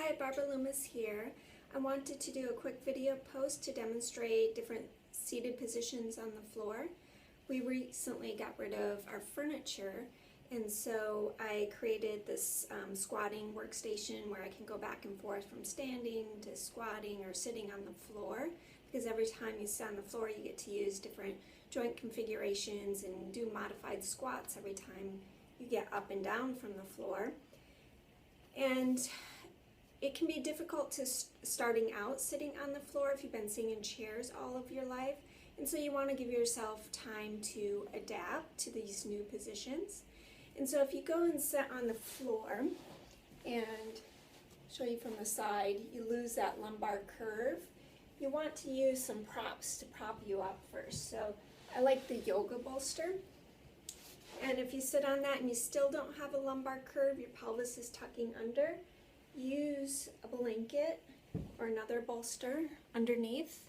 Hi, Barbara Loomis here. I wanted to do a quick video post to demonstrate different seated positions on the floor. We recently got rid of our furniture, and so I created this squatting workstation where I can go back and forth from standing to squatting or sitting on the floor, because every time you sit on the floor you get to use different joint configurations and do modified squats every time you get up and down from the floor. And it can be difficult to starting out sitting on the floor if you've been sitting in chairs all of your life, and so you want to give yourself time to adapt to these new positions. And so if you go and sit on the floor and show you from the side, you lose that lumbar curve. You want to use some props to prop you up first. So I like the yoga bolster. And if you sit on that and you still don't have a lumbar curve, your pelvis is tucking under, use a blanket or another bolster underneath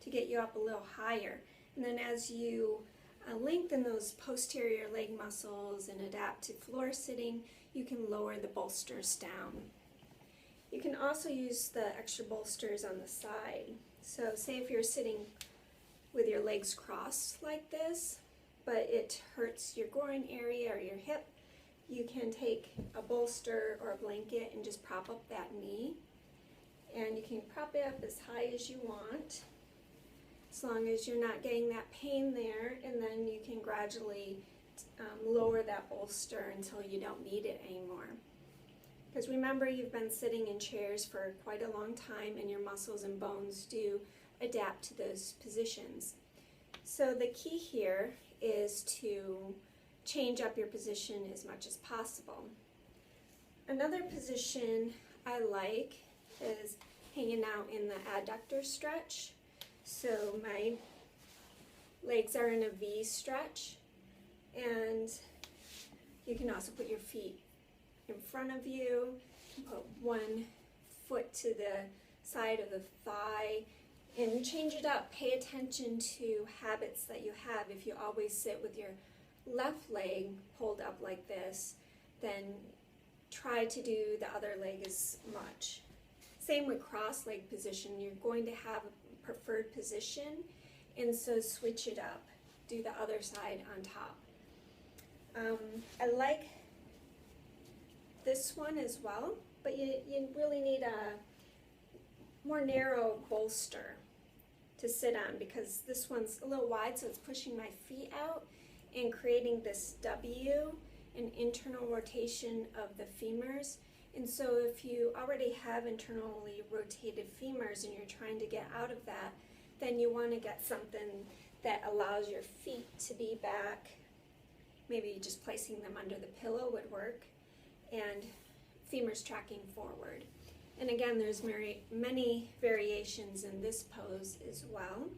to get you up a little higher. And then as you lengthen those posterior leg muscles and adapt to floor sitting, you can lower the bolsters down. You can also use the extra bolsters on the side. So say if you're sitting with your legs crossed like this, but it hurts your groin area or your hip, you can take a bolster or a blanket and just prop up that knee. And you can prop it up as high as you want, as long as you're not getting that pain there, and then you can gradually lower that bolster until you don't need it anymore. Because remember, you've been sitting in chairs for quite a long time and your muscles and bones do adapt to those positions. So the key here is to change up your position as much as possible. Another position I like is hanging out in the adductor stretch. So my legs are in a V stretch, and you can also put your feet in front of you, put one foot to the side of the thigh, and change it up. Pay attention to habits that you have. If you always sit with your left leg pulled up like this, then try to do the other leg as much. Same with cross leg position. You're going to have a preferred position, and so switch it up. Do the other side on top. I like this one as well, but you really need a more narrow bolster to sit on, because this one's a little wide, so it's pushing my feet out and creating this W, an internal rotation of the femurs. And so if you already have internally rotated femurs and you're trying to get out of that, then you want to get something that allows your feet to be back. Maybe just placing them under the pillow would work, and femurs tracking forward. And again, there's many variations in this pose as well.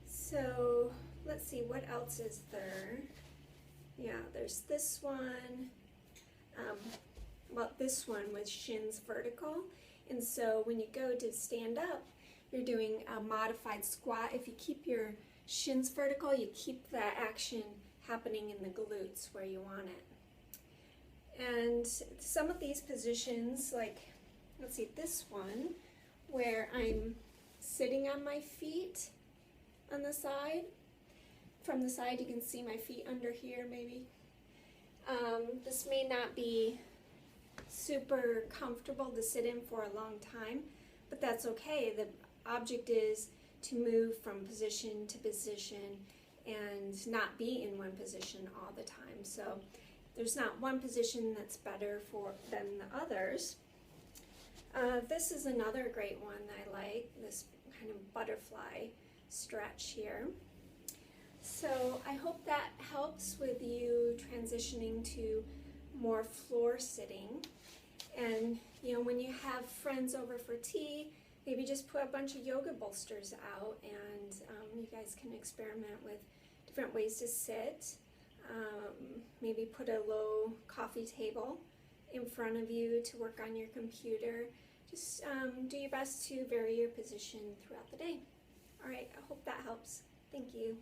So let's see, what else is there? Yeah, there's this one. Well, this one with shins vertical. And so when you go to stand up, you're doing a modified squat. If you keep your shins vertical, you keep that action happening in the glutes where you want it. And some of these positions, like, let's see, this one, where I'm sitting on my feet on the side. From the side, you can see my feet under here, maybe. This may not be super comfortable to sit in for a long time, but that's okay. The object is to move from position to position and not be in one position all the time. So there's not one position that's better than the others. This is another great one I like, this kind of butterfly stretch here. So I hope that helps with you transitioning to more floor sitting. And when you have friends over for tea, maybe just put a bunch of yoga bolsters out, and you guys can experiment with different ways to sit. Maybe put a low coffee table in front of you to work on your computer. Just do your best to vary your position throughout the day. All right, I hope that helps. Thank you.